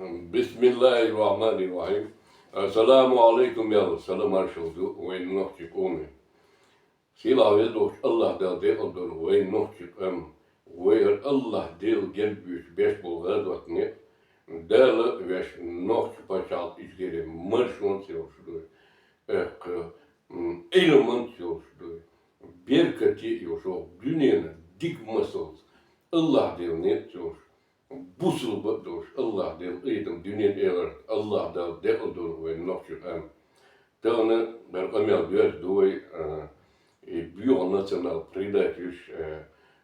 Bismillahirrahmanirrahim. Assalamu alaikum ya salam arşıldı ve nohçuk onu. Sila dost Allah da de odur ve nohçuk ve Allah del gelbüş beş bulgar vatni. Dele ve nohçuk paşal işleri marşon siyosdu. Element siyosdu. Bir kati yosok dünyanın dik masal. Allah del net siyosdu. Busel bedoos, Allah del eten dünya eler, Allah del de odur ve nohçuk Tane ben amel bir doy bio national predators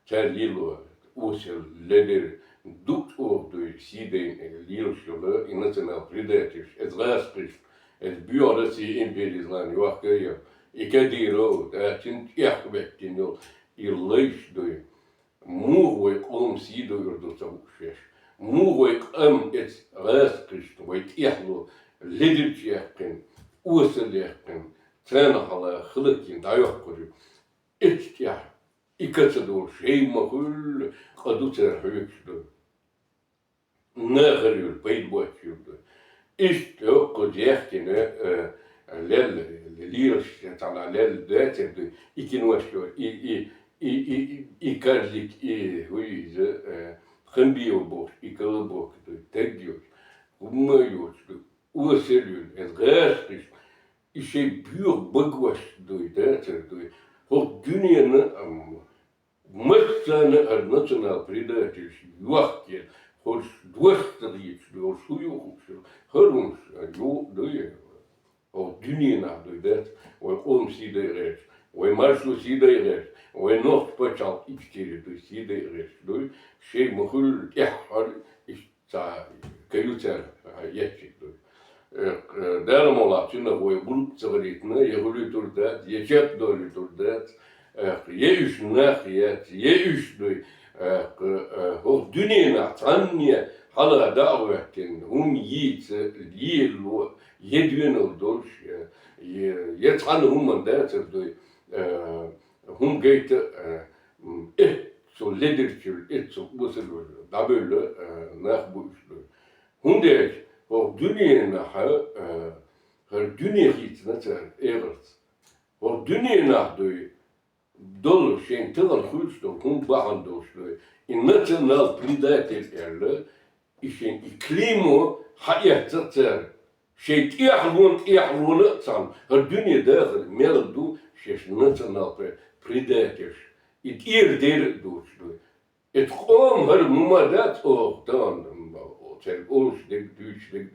terlilo usel leder dukt doy siden lilşöle in national predators het raspris het bio dat sie imperialislan yoakaya ikadiro atin yakbektin yol irleish doy Muhoj om sidoyrdu savukšeš. Muhoj et raskist vai tiehlu lidirčiekin, uoseliekin, trenahala hılıkin dayokkuri. Et tieh, ikatsadur şeyma hul, kaducer höksdu. Näherül peidboetjurdu. İşte o kodiehkine lel tala lel döterdu. İkin vaşıyor, İkarlik huyuzu hınbiyo boş, ikalı boş, tek diyor, ummuyor, uğraşıyor, ezgâşkış, işe büyük bagvaş duydu, o dünyanın mırtsanı national predators yok ki, hoş dostları geçiyor, şu yok, hırmış, yok duyuyor, o dünyanın duydu, o olumsuz Ой маршу сидайреш, ой нох почал ичтери сидайреш, дуй, шей махул яхар ичта каютер ящик дуй. Дәрім ола, чына ой бұл цығыритны, егулі турдат, ечет долі турдат, еюш нах ет, еюш дуй, о дүниена танне hala davetin, yiyse, yiyelu, yedüyen dolş, yetan dertir duy, geyte so ledirçül, so buselur, da böyle nah bu işler. Dek o dünyana her dünya hiç nasıl evet. O dünyana duy dolu şeyin tılan hulstor, bahan dolşlu. In national predator işin iklimu hayatı şey ihlun san her dünyada meldu şey national predators it der dolşlu. Et kom her mumadat o dan tel olş de düç de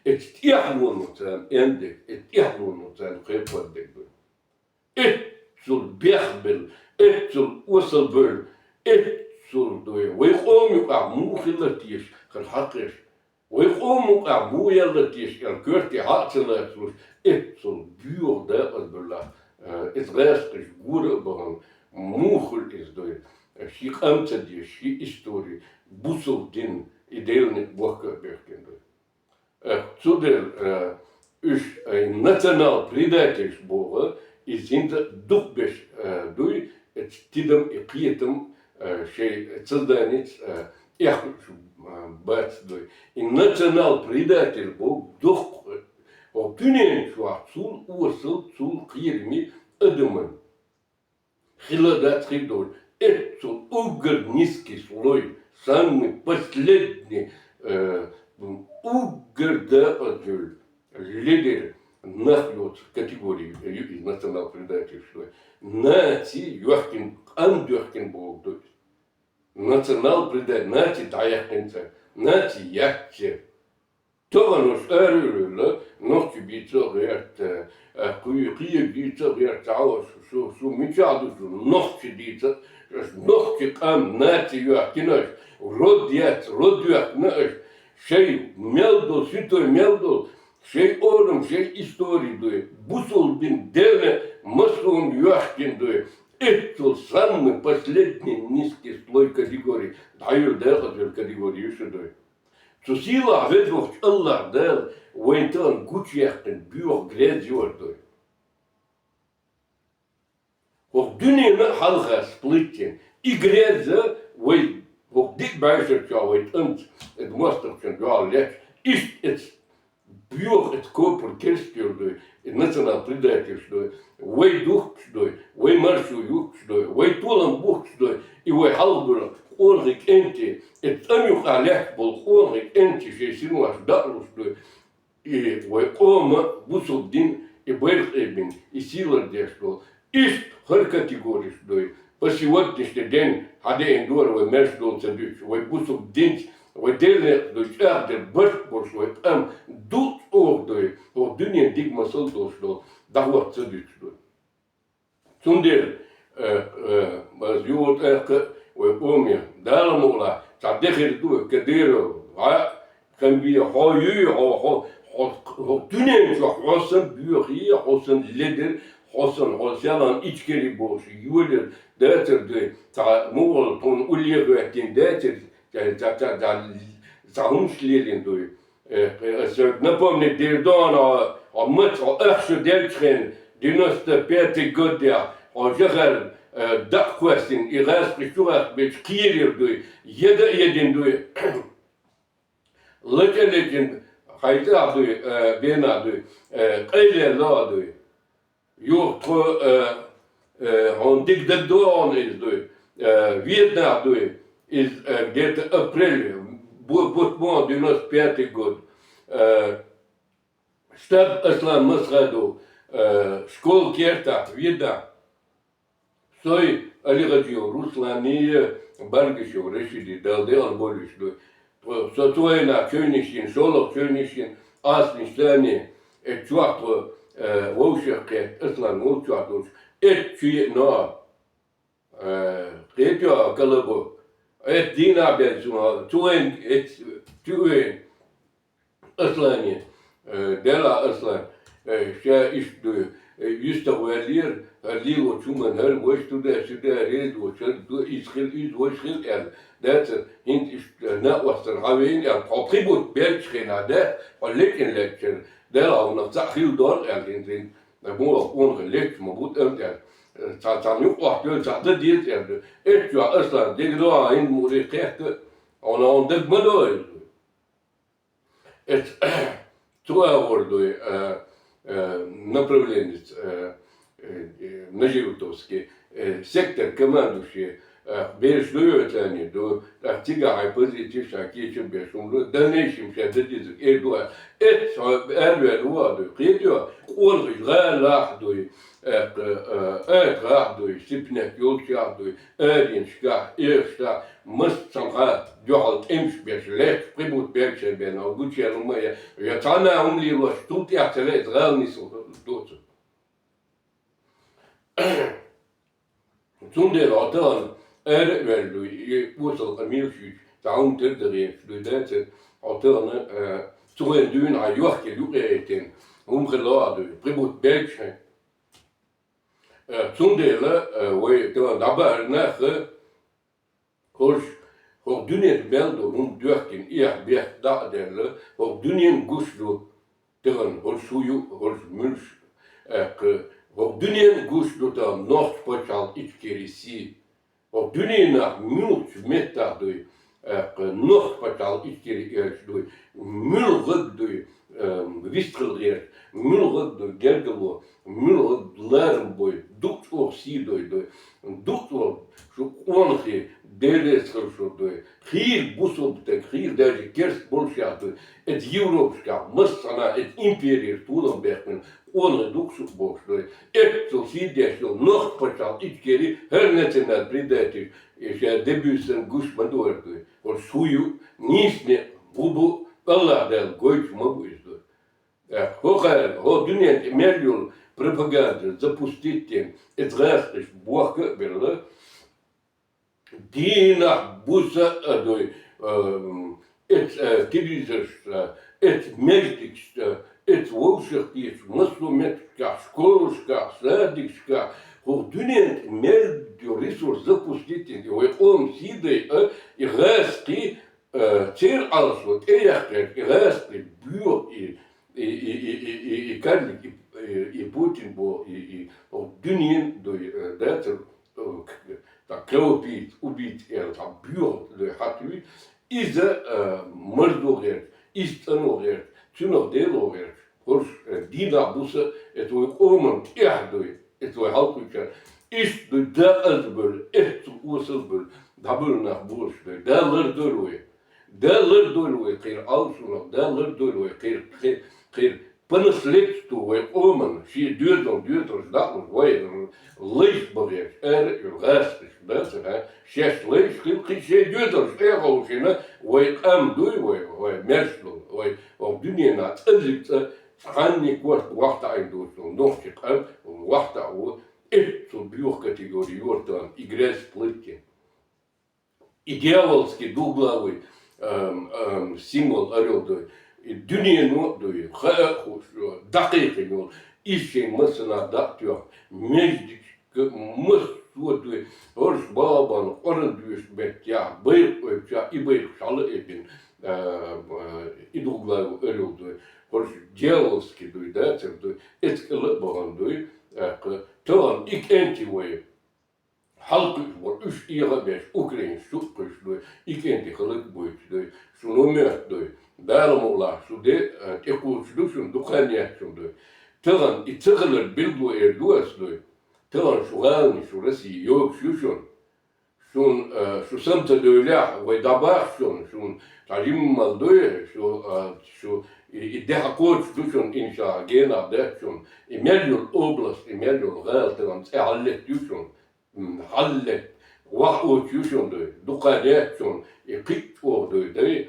et ihlun san ende et ihlun san kayıp de et sul behbel et sul usalbel et surdoy ويقوم مو خلتيش كالحقش ويقوم مو يلتيش الكرتي هاتلات اتسل بيو دا بالله اتغاسقش غورا بهم موخل ازدوي شي قمت دي شي استوري بوسل دين ايديلني بوكا بيركن تودل اش ناتشنال بريداتش بوغا ازينت دوبش دوي اتتدم اقيتم şey цыданец яхшу бацдой и национал предатель бог дух o tünen şu sul usul sul kıyırmi adımın хиладат хидор et sul угр низкий слой самый последний угр да отдел лидер нахлёт категории из национал предательства нати юахкин андюахкин болду national предатель нати даяхкинца нати яхче Товануш эрюле нохчу бицогерт куйкие бицогерт ауш су мичаду нохчу дица нохчу кам нати юахкинаш родят наш şey meldo sütö meldo şey oğlum şey istori duy busol bin devle maslon yuahkin duy это самый последний низкий слой категории дайыр дәл категории үшөдөй сусила ведвох Allah дәл уентан гучяхтен бюр грязёрдөй О дүниені халға сплыттен и грязы ой Вok dik bijzet jou het ent, het mosterd van jou lek, ist es бьет это копр керстюрдой, национал предательствует, вой духчдой, вой маршу юкчдой, вой тулам бухчдой, и вой халбур, он рик энти, это амюх алях был, он рик энти, что сину аж дарусдой, и вой ома бусубдин, и бэрх эбин, и силар дешдой, ist хэр-категоришдой, по сегодняшний день, хаде индуровой мершдол цадыч, вой бусубдин, Wadele dus de burgbosch wordt doet ook door dunne digmasel door dat wordt ze dus. Zonder als je wordt elke oomje daarom ola dat dichter toe kadero kan we ho dunne zo hossen buur hier hossen leder hossen iets keer boos juder dat de ta mogel ton olie werd in dat Zahumschleden durch. Напомню, Дирдона, мать, эхше дельчен, 95 год, жахар, дахквестин, и раз пришурах, беч кирир дуй, един дуй, летелетин, хайта дуй, бена дуй, кайле ла дуй, юртро, он дигдадуан из дуй, видна дуй, из где-то апреля, бутмон 95 год, штаб Аслан Масраду, школ Керта, вида, сой Алирадио, Руслания, Баргишев, Решиди, Далдеан Болишду, Сатуэна, Кёнишин, Шолох, Кёнишин, Аснистане, Чуахтво, Волшерке, Аслан, Волчуахтвоч, Чуе, но, Ретё, Калабо, Dina benzuma, tuen Aslanie, dela Aslan, še išdu, istavuelir, ligo čuman, voštu da redu, izvošil dat hint is na wastan ravin, tribut belchena dat, lekken lekken, dela nog zachil door, hint, moe ongelekt, maar goed ça nous porte ça de dire et tu as ça des droits in mourir on a des modèles et toi вordui направление на животовский сектор командующий Беждуютани до тигара позитив шаки чем бешумло дальнейшем шадидизм эдуа это эрвелуаду кредио он релахдуй рахдуй сипнек юлчардуй эриншка иршта мыстсанга дёхал эмш бешлек прибут бельчен бена гучеру моя я тана умлило тут я целет равнису доцу Zonder altijd wel doe woensdag een milchje, daarom dit de reeks, dus dat is altijd zo een doen aan jortje doe eten, omgeladen, pribut beltje. Zonder we dan daarbij naar hoor doen het wel door doorken eer weer dat delen, hoor doen een gusto tegen hoor suju hoor milch. Op dunien gush doet nog speciaal iets kerisi. Op dunien naar mulch metadui, nog speciaal iets kerisi. Mulrug doe, wisselreert, mulrug doe gergelo, mulrug larmboy, doet of zie doe, doet of zo onge deles doe. Hier busoptek, hier deze kerstbolsja doe. Het Europska, Massana, het imperie Toelenbergen. Он духу Божий. Это сидящий ног почал ичкери, hernetina предатель, еще дебюсен гуш мадуэрдуй. Вот сую нисне бубу Allah дал гойч мабуйздуй. Хохар, хо дунят мельюл пропаганду запустить тем, это растешь бога берла. Дина буса адой, это телевизор, это мельтик, het woensdagdienst, moslimmetska, школушка, садикска, Hordunen мел ресурс запустить, он сидит и растет, цер алсот, и растет, бьет и карлик, и Путин был, и Hordunen, да, так кровопить, убить, там бьет, хатует, из-за мордогер. ist anogert, tünog delogert, hors dina busse, et oy omen doy, et oy halkucha, ist de da azbul, et usulbul, dabul nach burs, da ler doy. Daler doorweg keer alsnog, daler doorweg keer panaslips toe, wij omen, zie duurder, dat moet wij leesbaar je gastig, dat is zes lees, geen duurder, ergens, wij am doen, wij merselen, wij op dunia na het gaan niet kort wachten aan doen, nog zich aan, wachten aan, zo'n buurcategorie wordt dan, igres plitje. Идеаловский двуглавый символ орел дой. Dünya doyu, dakika yol, işin mesela daktıyor, mecdik, mısır doyu, hors babanı, orada düş bet ya, bayık ölçü, ibayık şalı epin, iduglavı orel doyu, hors diyalogski doyu, dağıtır doyu, etkili bağın doyu, tamam, ilk enti doyu. Halk var, üç yıla beş, Ukrayna, şu kış doyu, ilk enti halık boyut doyu, şunu mört doyu. Daarom ola, zo de, ekoçlusun, dukaniyatsun doy. Tağın, itağılır bilgu duas doy. Tağın şu gani, şu resi yok şuşun. Şu samta doyla, ve dabaşsun, şun tajimmal doy, şu ideha koçlusun inşa gena dersun. Emeljol oblast, emeljol gal tağın, hallet düşün. Hallet, vah oçlusun doy. Dukaniyatsun, kit o doy doy.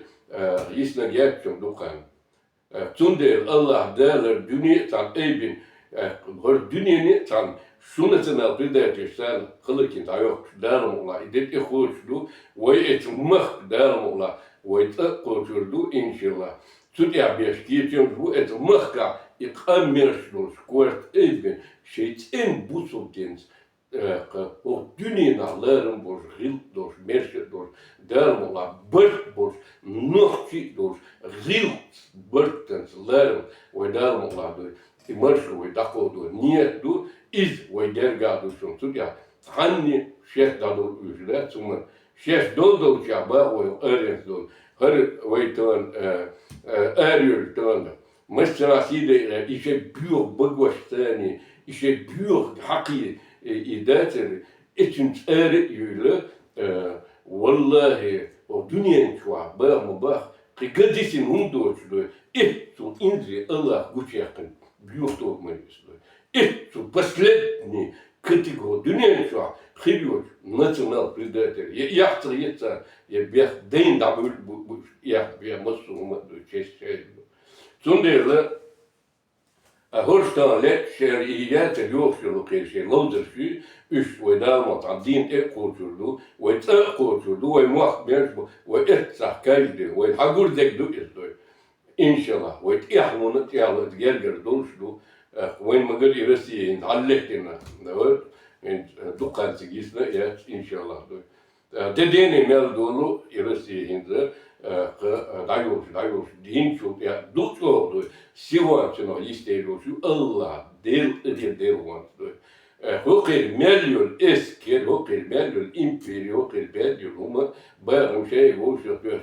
Yisna gerçekten dukan. Tunde Allah derler dünya tan eybin. Her dünyanı tan sünnetine pidetişten kılıkin yok derim ola. İdet hoşdu ve etmah derim ola. Ve et koşurdu inşallah. Tütya beşkiyetim bu etmahka ikamerşlus kuert eybin. Şeytan busulkens. O dünyalarım boş, hilt boş, merşet boş, derim ola, bırt boş, nokçi boş, hilt bırttens larım, ve derim ola doy, imarşı ve dako doy, niyet doy, iz ve derga doysun, tutya, hanni şeh dadur üzler, sumar, şeh doldu çaba ve öğrenç doy, her ve tağın, eriyor tağında, mesela side, işe büyük bagvaştani, işe büyük hakir, İdater için öyle vallahi o dünyanın çuha bağımı bak kıgadisin hundoçlu su inzi Allah güç yakın büyük doğmayız su последний категория dünyanın çuha хилюч national predator yahtır yetsa ya bir deyin da bu ya bir masum çeşit sonderle Horstan şer'iyete yoksuluk şey lodırşı üç ve damat adin koçurdu ve koçurdu ve muhbir ve sahkaydı ve hagur dekdu izdoy. İnşallah ve ihvanı tiyalı gerger doluşdu ve magar irasiyin hallettina. Evet. Dukkan sigisne ya inşallah. Dedeni mel dolu irasiyinde dayos din çok ya doktordu sivaçına isteyiyordu Allah del vandı hokir melyon eski hokir melyon imperi hokir melyon ama bayram şey o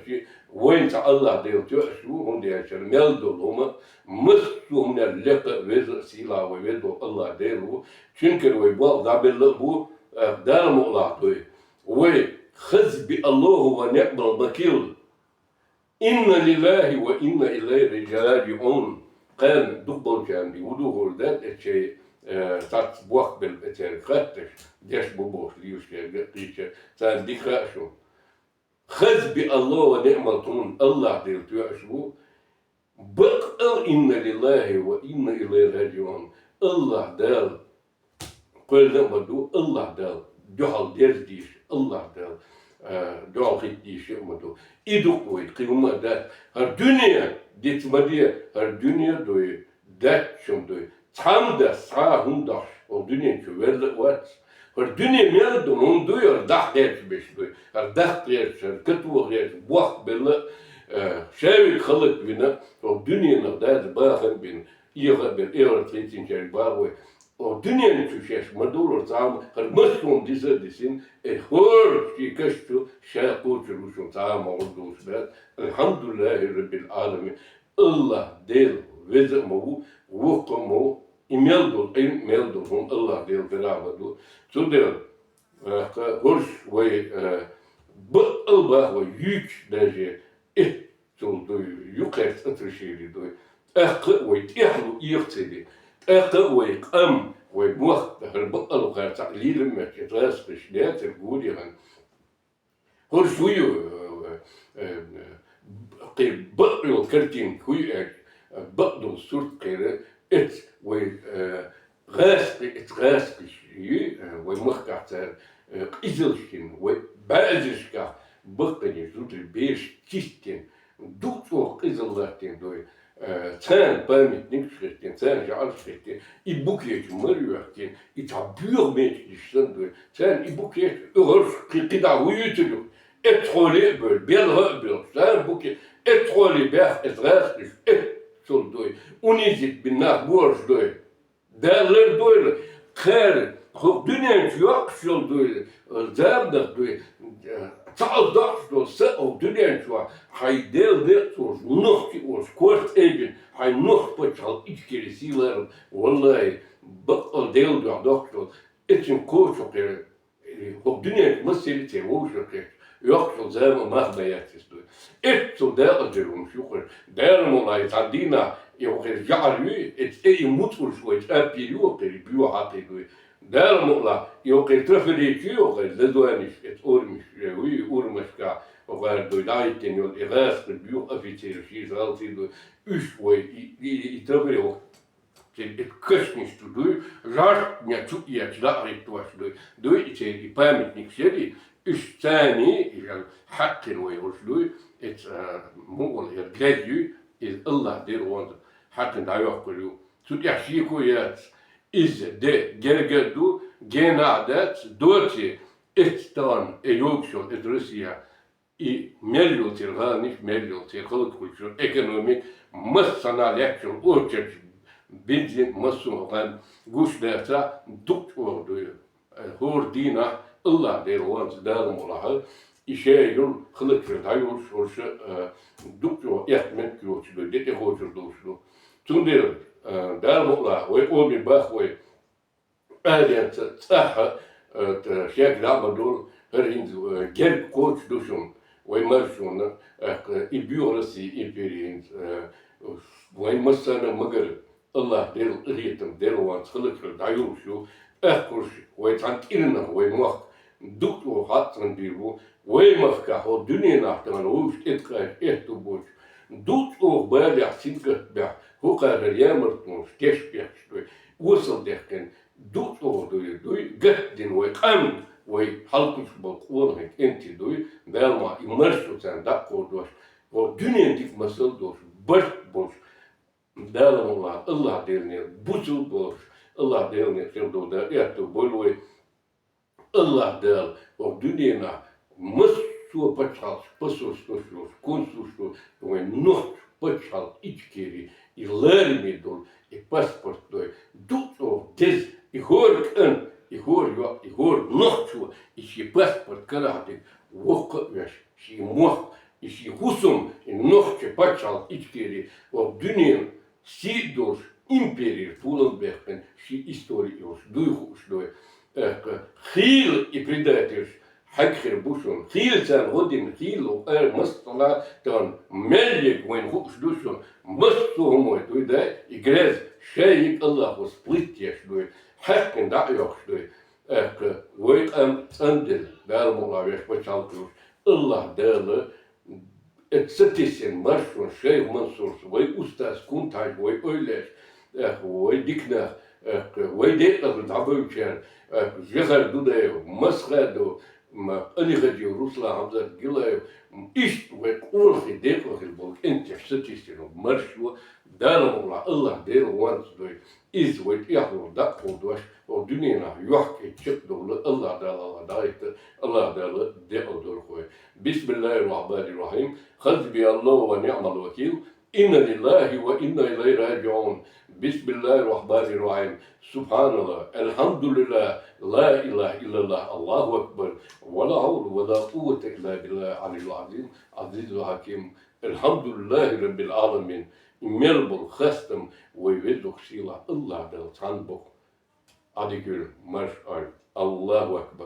şey vayta Allah del şu hunde yaşar meldol ama mısumna leka ve sila ve Allah del çünkü ve bu da belli bu daim Allah doy ve حسبي الله ونعم الوكيل إن لله وإنا إليه راجعون قال دبل جاندي ودوه ذات الشيء تات بوق بالبتر خاتش ديش بوبوش ليوش قيشة تان دي خاشو حسبي الله ونعم الوكيل الله دير تواشو بقى إن لله وإنا إليه راجعون الله دال قل لما دو الله دال جهل ديش Allah der, doğal hiç yapmadı. İduk koydu, kıyma der. Her dünya, ditmadiye, her dünya doyu, der şimdi. Tam da sağ hundaş, o dünya çöverlik var. Her dünya meyildi, onu duyuyor, dah derç doyu. Her dah derç, her kıtuvak derç, buak belli, şevik kılık bina, o dünyanın der, bağın bin, iyi haber, iyi öğretmenin çeri bağ o dünyanın tüşeş madolur tam hırmızın disin hor ki kaçtı şey kurtuluşun tam olduğu da elhamdülillahi rabbil alamin Allah del vezemu vukumu imeldul Allah del verabadu so del hors ve bu Allah ve yük derece soldu yukarı atışıydı do ve tihlu yıktı ويقام ويبوخ هربقل وغير تقليل ما تراس بشنات الجول يعني هو شوية قي بقرو كرتين كوي بقدو صورت قيرة ات وي غاس بشي ويمخ تاع إزلشين وبازشكا بقني زود البيش تيستين دوتو إزلاتين دوي sen pamятник schriftين, sen Jahrschriften, I boekje Marjuachtien, I tabuurmeetjes, sen I boekje Urskida Huyutulu, et trollebel, Belrebel, sen boekje, et trollebel, et restlich, et soldoi, unizit binnar boorzdoi, derler doile, kere, dünyanın yok soldoi, zerder doi, Taaldags door ze ook de dentwa. Hij deelde zoals nog die oors kort even. Hij nog wat al iets keer zien leren. Wallahi, al deelde dat toch. Het is een coach op de. Op de net moet je het heel goed krijgen. Ja, zo zijn we maar bij het is doen. Het zo daar de omzoeken. Daar moet hij het dina. Je ook het jaar nu. Het is je moet voor zo het heb je ook de buur had het doen. Daarom je ook het teruggereed ook het ledoanisch het ormisch ormischka of waar door dat in je eerste buur officieel is altijd door us way die teruggereed ook het kustnis te doen raar niet zo iets dat het was door iets die pamятник serie us tani is al hakken way was door het mogol het gleedje is Allah der want hakken daar ook voor zo ja zie je is de gergedu genadet doti ettan yoksul et Rusya I mellotir ganiş mellotir halk kültür ekonomik masana lekçur orçak benzin masun kan guşlersa duk ordu hor dina Allah der oğaz darum olaha işe yol halk dayol sorsa duk o etmet kültür de hoçur doşlu tundir daarom we omi bach we alien tsaha şek labadol herin gel coach duşun we marşun I biorası imperien we masana magar Allah der riyetim der wan kılıkır dayul şu kurş we tantirna we mak duk o hatran biru we makka o dünya nahtan o etkay ehtu boş duk o böyle sinke be Hoe kan er jammer ons kerstpjekst wissel dekken doet doe gettin we kam we halkusbal oorlijk enti doe wel maar immerso zijn dat was o dünyen dik masal dos bart bos daarom Allah deelneer boezel bos Allah deelneer veel door de eerste bolwe Allah deel o dünyena mas zo patchal pasos konsus we nog patchal iets keri I lärmedel, I passport, duto, des, I hör nog så, I passport karate, wokka väs, I moh, I husum, I nog så patchal itkeri, och dünyen, sidors, imperier, Polenbergen, I historios, duhus, Hil I predators, Hacker bushon, Hil zijn hodin, Hil of mastala, dan meljek, when hooks dushon, must so mooi, doe dat, I grez, Sheikh Allah was splitjes, doe, Hacken dat joks, doe, we andel, daarom la weer speciaal kroes, Allah dele, het citizen, marshon, Sheikh Mansour, we ustaz, kuntaj, we oiles, we dikna, we dit dat het abuitje, Zegar doe, Masrado, maar enige Rusland Hamza Gilaev is met oorlog dekelijk bol interstitiën op marsjo daarom Allah der wants door is wat ja dat was op dünya yok etchet dolu Allah da de odor koy Bismillahirrahmanirrahim Hasbi Allah ve ni'mal vekil İnna lillahi ve inna ileyhi raciun. Bismillahirrahmanirrahim. Subhanallah, elhamdülillah, la ilahe illallah, Allahu ekber. Ve la havle ve la kuvvete illa billah aliyyil azim. Aziz ve hakim. Elhamdülillahi rabbil alemin. Melbul khastem ve vezuk sila Allah del tanbuk. Adigül marş al. Allahu ekber.